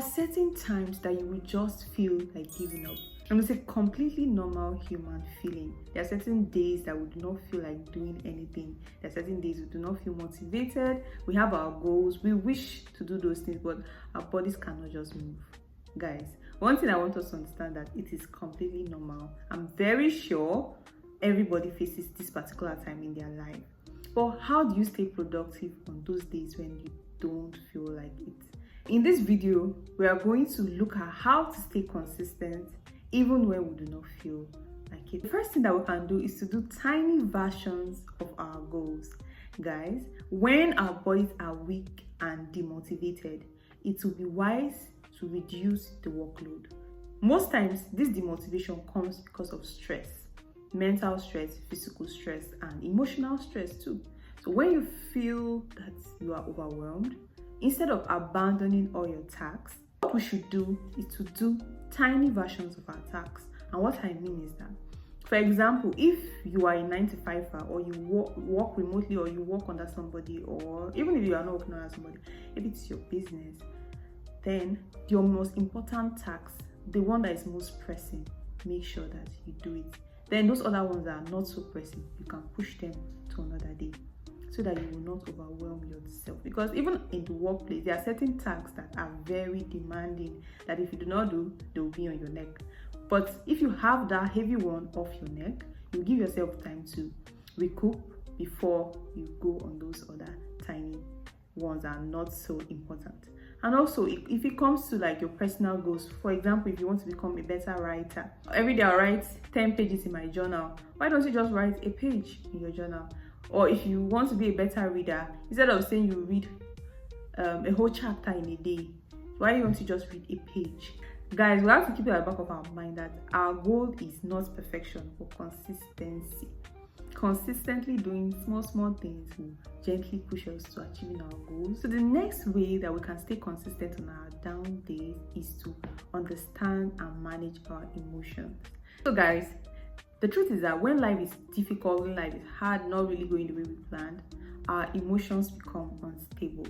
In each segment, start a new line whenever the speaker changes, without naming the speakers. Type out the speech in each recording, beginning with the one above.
certain times that you will just feel like giving up. And it's a completely normal human feeling. There are certain days that we do not feel like doing anything. There are certain days we do not feel motivated. We have our goals. We wish to do those things, but our bodies cannot just move. Guys, one thing I want us to understand that it is completely normal. I'm very sure everybody faces this particular time in their life. But how do you stay productive on those days when you don't feel like it? In this video, we are going to look at how to stay consistent even when we do not feel like it. The first thing that we can do is to do tiny versions of our goals. Guys, when our bodies are weak and demotivated, it will be wise to reduce the workload. Most times, this demotivation comes because of stress, mental stress, physical stress, and emotional stress too. So when you feel that you are overwhelmed, instead of abandoning all your tasks, what we should do is to do tiny versions of our tasks. And what I mean is that, for example, if you are a 9-to-5er or you work remotely or you work under somebody, or even if you are not working under somebody, if it's your business, then your most important task, the one that is most pressing, make sure that you do it. Then those other ones that are not so pressing, you can push them to another day, so that you will not overwhelm yourself. Because even in the workplace, there are certain tasks that are very demanding that if you do not do, they will be on your neck. But if you have that heavy one off your neck, you give yourself time to recoup before you go on those other tiny ones that are not so important. And also, if it comes to like your personal goals, for example, if you want to become a better writer, every day I write 10 pages in my journal. Why don't you just write a page in your journal? Or if you want to be a better reader, instead of saying you read a whole chapter in a day, why don't you just read a page? Guys, we have to keep it at the back of our mind that our goal is not perfection, but consistency. Consistently doing small things will gently push us to achieving our goals. So the next way that we can stay consistent on our down days is to understand and manage our emotions. So guys, the truth is that when life is difficult, when life is hard, not really going the way we planned, our emotions become unstable.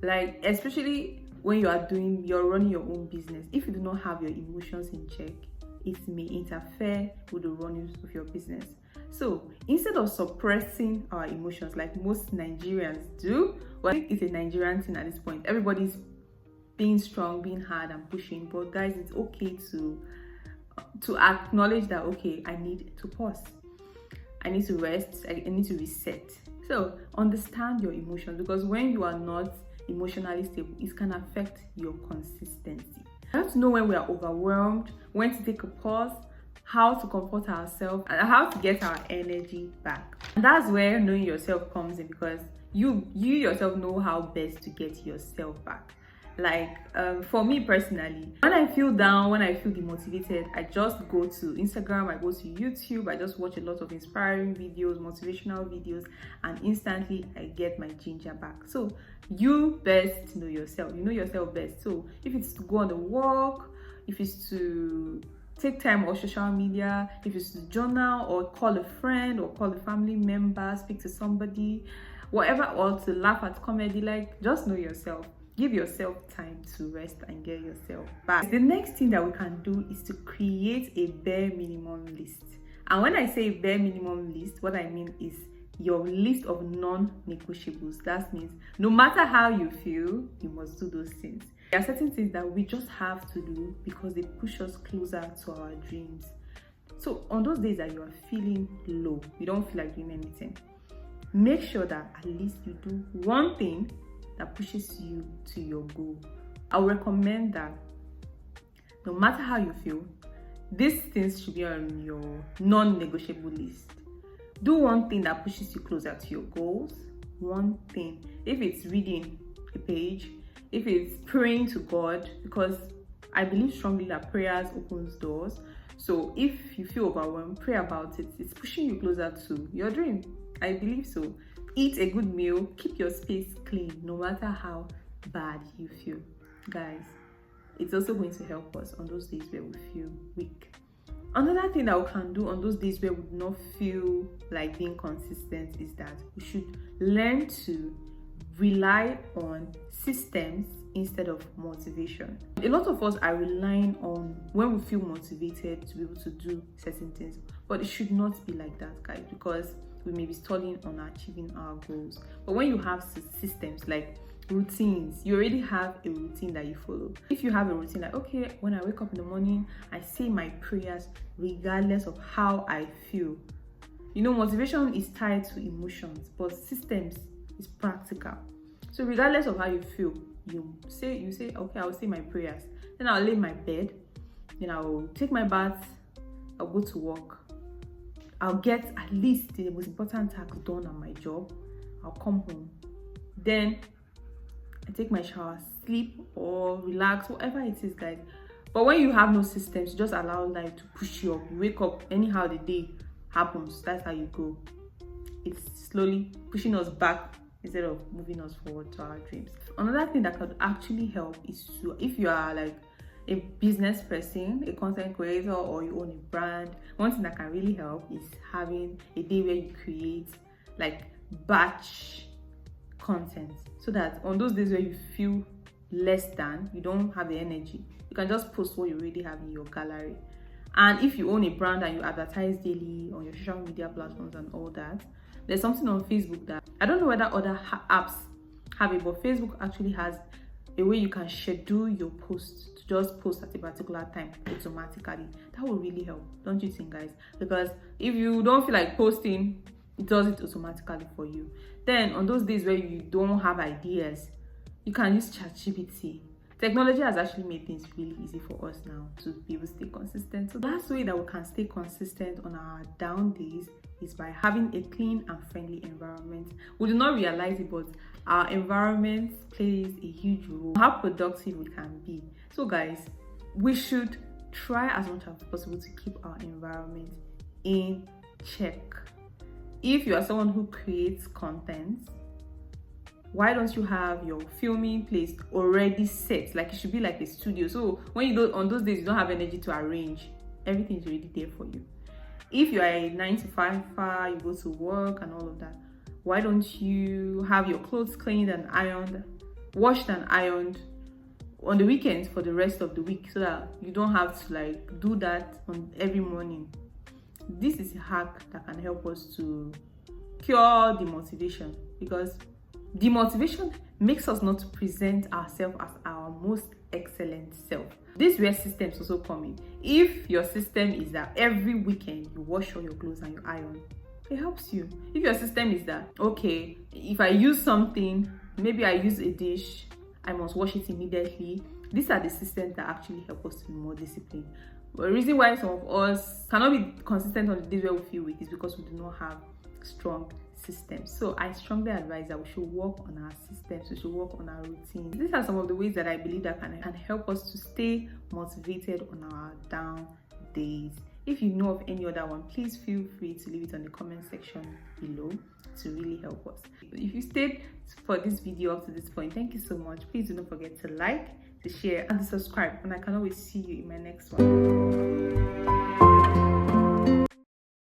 Like, especially when you're running your own business. If you do not have your emotions in check, it may interfere with the running of your business. So instead of suppressing our emotions like most Nigerians do, well, I think it's a Nigerian thing at this point. Everybody's being strong, being hard and pushing. But guys, it's okay to acknowledge that, okay, I need to pause, I need to rest, I need to reset. So understand your emotions, because when you are not emotionally stable, it can affect your consistency. We have to know when we are overwhelmed, when to take a pause, how to comfort ourselves, and how to get our energy back. And that's where knowing yourself comes in, because you yourself know how best to get yourself back. Like for me personally, when I feel down, when I feel demotivated, I just go to Instagram, I go to YouTube, I just watch a lot of inspiring videos, motivational videos, and instantly I get my ginger back. So you best know yourself, you know yourself best. So if it's to go on a walk, if it's to take time on social media, if it's to journal or call a friend or call a family member, speak to somebody, whatever, or to laugh at comedy, like, just know yourself. Give yourself time to rest and get yourself back. The next thing that we can do is to create a bare minimum list. And when I say bare minimum list, what I mean is your list of non-negotiables. That means no matter how you feel, you must do those things. There are certain things that we just have to do because they push us closer to our dreams. So on those days that you are feeling low, you don't feel like doing anything, make sure that at least you do one thing that pushes you to your goal. I would recommend that no matter how you feel, these things should be on your non-negotiable list. Do one thing that pushes you closer to your goals. One thing. If it's reading a page, if it's praying to God, because I believe strongly that prayers opens doors. So if you feel overwhelmed, pray about it. It's pushing you closer to your dream. I believe so. Eat a good meal, keep your space clean, no matter how bad you feel. Guys, it's also going to help us on those days where we feel weak. Another thing that we can do on those days where we do not feel like being consistent is that we should learn to rely on systems instead of motivation. A lot of us are relying on when we feel motivated to be able to do certain things, but it should not be like that, guys, because we may be stalling on achieving our goals. But when you have systems like routines, you already have a routine that you follow. If you have a routine like, okay, when I wake up in the morning, I say my prayers regardless of how I feel. You know, motivation is tied to emotions, but systems is practical. So regardless of how you feel, you say, okay, I'll say my prayers. Then I'll lay in my bed. Then I'll take my bath. I'll go to work. I'll get at least the most important task done on my job. I'll come home. Then I take my shower, sleep or relax, whatever it is, guys. But when you have no systems, you just allow life to push you up. You wake up anyhow the day happens. That's how you go. It's slowly pushing us back instead of moving us forward to our dreams. Another thing that could actually help is to, if you are like a business person, a content creator, or you own a brand, one thing that can really help is having a day where you create like batch content, so that on those days where you feel less than, you don't have the energy, you can just post what you already have in your gallery. And if you own a brand and you advertise daily on your social media platforms and all that, there's something on Facebook that I don't know whether other apps have it, but Facebook actually has a way you can schedule your posts to just post at a particular time automatically. That will really help, don't you think, guys? Because if you don't feel like posting, it does it automatically for you. Then on those days where you don't have ideas, you can use ChatGPT. Technology has actually made things really easy for us now to be able to stay consistent. So that's the way that we can stay consistent on our down days, is by having a clean and friendly environment. We do not realize it, but our environment plays a huge role in how productive we can be. So guys, we should try as much as possible to keep our environment in check. If you are someone who creates content, why don't you have your filming place already set? Like, it should be like a studio. So when you don't, on those days you don't have energy to arrange, everything is already there for you. If you are a 9-to-5, you go to work and all of that, why don't you have your clothes cleaned and ironed, washed and ironed on the weekends for the rest of the week, so that you don't have to like do that on every morning. This is a hack that can help us to cure demotivation, because demotivation makes us not to present ourselves as our most excellent self. This is where systems also come in. If your system is that every weekend you wash all your clothes and you iron, it helps you. If your system is that, okay, if I use something, maybe I use a dish, I must wash it immediately. These are the systems that actually help us to be more disciplined. But the reason why some of us cannot be consistent on the days where we feel weak is because we do not have strong systems. So I strongly advise that we should work on our systems, we should work on our routines. These are some of the ways that I believe that can help us to stay motivated on our down days. If you know of any other one, please feel free to leave it on the comment section below to really help us. If you stayed for this video up to this point, thank you so much. Please do not forget to like, to share, and to subscribe, and I can always see you in my next one.